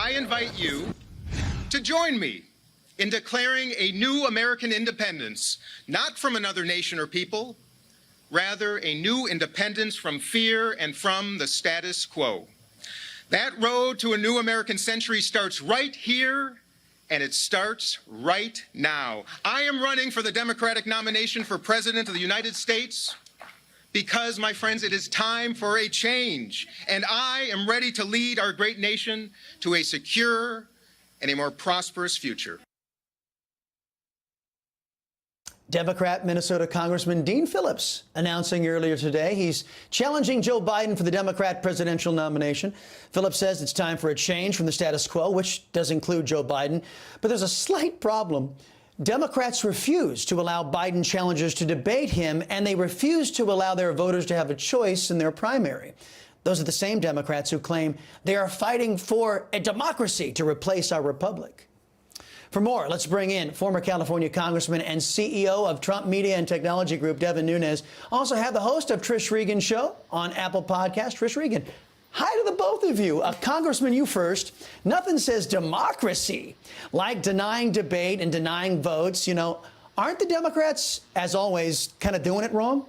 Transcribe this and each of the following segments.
I invite you to join me in declaring a new American independence, not from another nation or people, rather a new independence from fear and from the status quo. That road to a new American century starts right here, and it starts right now. I am running for the Democratic nomination for President of the United States because, my friends, it is time for a change, and I am ready to lead our great nation to a secure and a more prosperous future. Democrat Minnesota Congressman Dean Phillips announcing earlier today he's challenging Joe Biden for the Democrat presidential nomination. Phillips says it's time for a change from the status quo, which does include Joe Biden. But there's a slight problem. Democrats refuse to allow Biden challengers to debate him, and they refuse to allow their voters to have a choice in their primary. Those are the same Democrats who claim they are fighting for a democracy to replace our republic. For more, let's bring in former California Congressman and CEO of Trump Media and Technology Group, Devin Nunes. Also have the host of Trish Regan Show on Apple Podcast, Trish Regan. Hi to the both of you. Congressman, you first. Nothing says democracy like denying debate and denying votes. You know, aren't the Democrats, as always, kind of doing it wrong?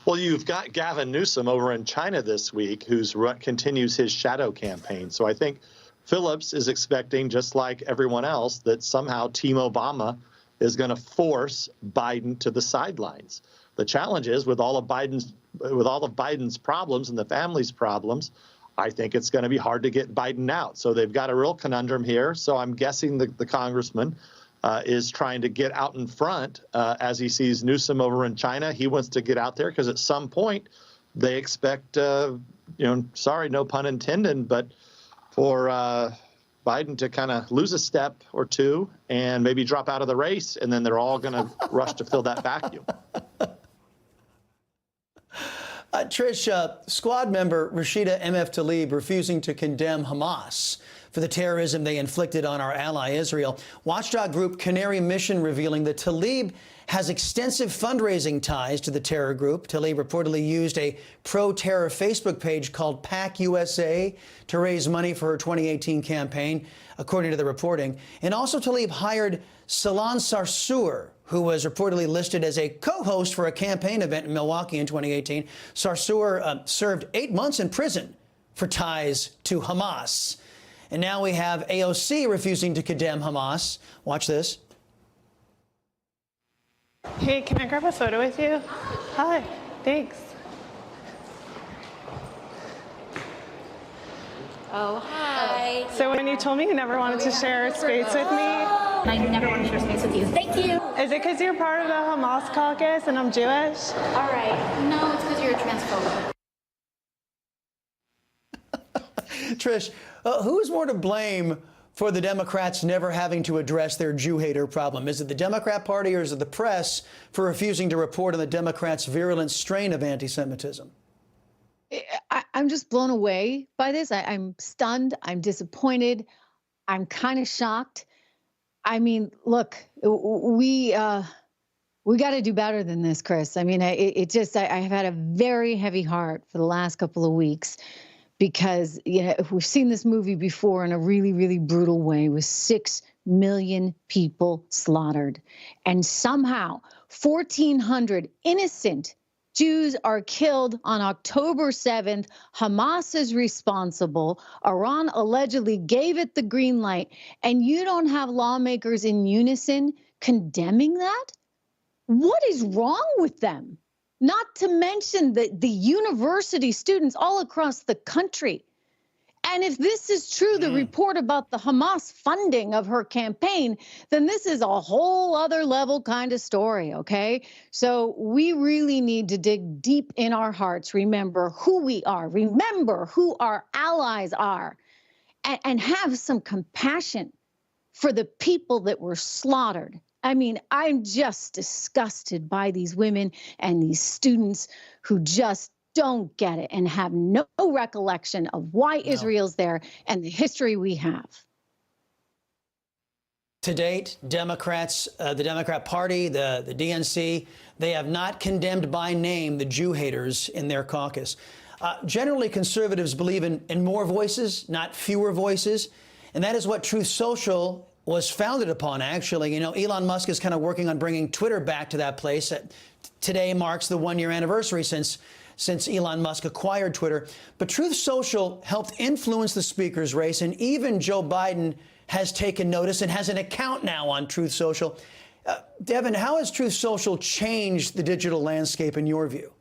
Well, you've got Gavin Newsom over in China this week, who continues his shadow campaign. So I think Phillips is expecting, just like everyone else, that somehow Team Obama is going to force Biden to the sidelines. The challenge is, with all of Biden's problems and the family's problems, I think it's going to be hard to get Biden out. So they've got a real conundrum here. So I'm guessing the congressman is trying to get out in front as he sees Newsom over in China. He wants to get out there because at some point they expect, sorry, no pun intended, but for Biden to kind of lose a step or two and maybe drop out of the race, and then they're all going to rush to fill that vacuum. Trish, squad member Rashida Tlaib refusing to condemn Hamas for the terrorism they inflicted on our ally Israel. Watchdog group Canary Mission revealing that Tlaib has extensive fundraising ties to the terror group. Tlaib reportedly used a pro-terror Facebook page called PAC USA to raise money for her 2018 campaign, according to the reporting. And also Tlaib hired Salon Sarsour, who was reportedly listed as a co-host for a campaign event in Milwaukee in 2018. Sarsour served 8 months in prison for ties to Hamas. And now we have AOC refusing to condemn Hamas. Watch this. Hey, can I grab a photo with you? Hi, thanks. Oh, hi. So when you told me you never wanted to share space with me, I never want to share space with you. Thank you. Is it because you're part of the Hamas caucus and I'm Jewish? All right. No, it's because you're a transphobe. Trish, who's more to blame for the Democrats never having to address their Jew-hater problem? Is it the Democrat Party or is it the press for refusing to report on the Democrats' virulent strain of anti-Semitism? I'm just blown away by this. I'm stunned. I'm disappointed. I'm kind of shocked. I mean, look, we got to do better than this, Chris. I mean, I've had a very heavy heart for the last couple of weeks because, we've seen this movie before in a really, really brutal way with 6 million people slaughtered. And somehow 1,400 innocent Jews are killed on October 7th. Hamas is responsible. Iran allegedly gave it the green light. And you don't have lawmakers in unison condemning that? What is wrong with them? Not to mention the university students all across the country. And if this is true, the report about the Hamas funding of her campaign, then this is a whole other level kind of story, okay? So we really need to dig deep in our hearts, remember who we are, remember who our allies are, and have some compassion for the people that were slaughtered. I mean, I'm just disgusted by these women and these students who just don't get it and have no recollection of why Israel's there and the history we have. To date, Democrats, the Democrat Party, the DNC, they have not condemned by name the Jew haters in their caucus. Generally, conservatives believe in more voices, not fewer voices. And that is what Truth Social was founded upon, actually. You know, Elon Musk is kind of working on bringing Twitter back to that place. Today marks the one-year anniversary since Elon Musk acquired Twitter. But Truth Social helped influence the speaker's race, and even Joe Biden has taken notice and has an account now on Truth Social. Devin, how has Truth Social changed the digital landscape in your view?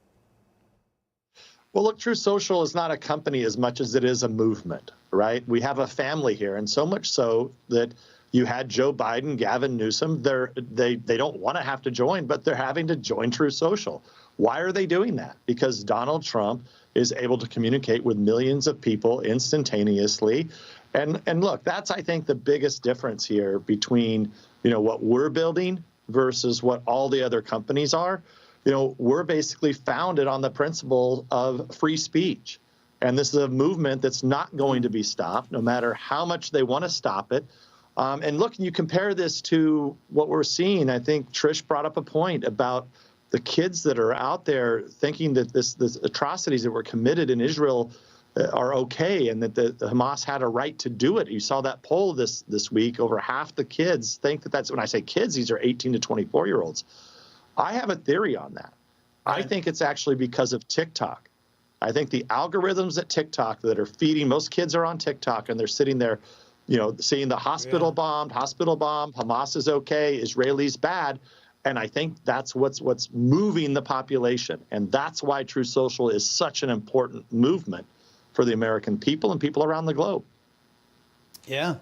Well, look, Truth Social is not a company as much as it is a movement, right? We have a family here, and so much so that you had Joe Biden, Gavin Newsom. They don't want to have to join, but they're having to join Truth Social. Why are they doing that? Because Donald Trump is able to communicate with millions of people instantaneously. And look, that's, I think, the biggest difference here between, you know, what we're building versus what all the other companies are. You know, we're basically founded on the principle of free speech. And this is a movement that's not going to be stopped, no matter how much they want to stop it. And look, you compare this to what we're seeing. I think Trish brought up a point about the kids that are out there thinking that this atrocities that were committed in Israel are okay, and that the Hamas had a right to do it. You saw that poll this week. Over half the kids think that that's, when I say kids, these are 18 to 24-year-olds. I have a theory on that. I think it's actually because of TikTok. I think the algorithms at TikTok that are feeding, most kids are on TikTok, and they're sitting there, you know, seeing the hospital bombed, Hamas is okay, Israelis bad. And I think that's what's moving the population. And that's why Truth Social is such an important movement for the American people and people around the globe. Yeah.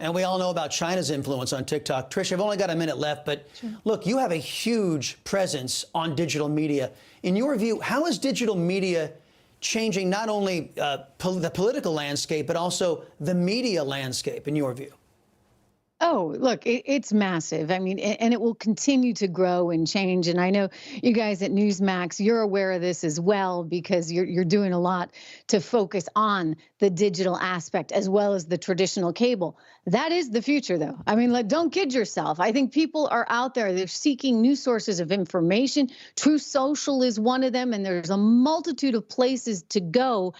And we all know about China's influence on TikTok. Trish, I've only got a minute left, but look, you have a huge presence on digital media. In your view, how is digital media changing not only the political landscape, but also the media landscape, in your view? Oh, look, it's massive. I mean, and it will continue to grow and change. And I know you guys at Newsmax, you're aware of this as well, because you're doing a lot to focus on the digital aspect as well as the traditional cable. That is the future, though. I mean, don't kid yourself. I think people are out there. They're seeking new sources of information. Truth Social is one of them, and there's a multitude of places to go.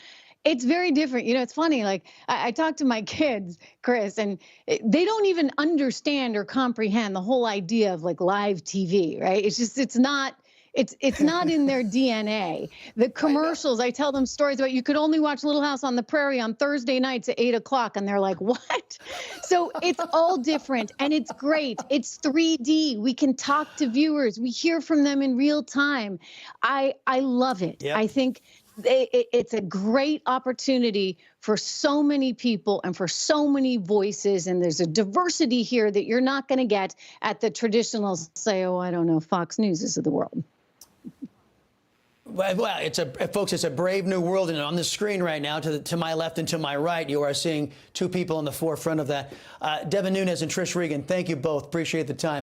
It's very different. You know, it's funny. Like I talk to my kids, Chris, and they don't even understand or comprehend the whole idea of like live TV, right? It's not in their DNA. The commercials, I tell them stories about, you could only watch Little House on the Prairie on Thursday nights at 8 o'clock. And they're like, what? So it's all different, and it's great. It's 3D. We can talk to viewers. We hear from them in real time. I love it. Yep. I think it's a great opportunity for so many people and for so many voices. And there's a diversity here that you're not going to get at the traditional, say, oh, I don't know, Fox News of the world. Well, folks, it's a brave new world. And on the screen right now, to my left and to my right, you are seeing two people on the forefront of that. Devin Nunes and Trish Regan, thank you both. Appreciate the time.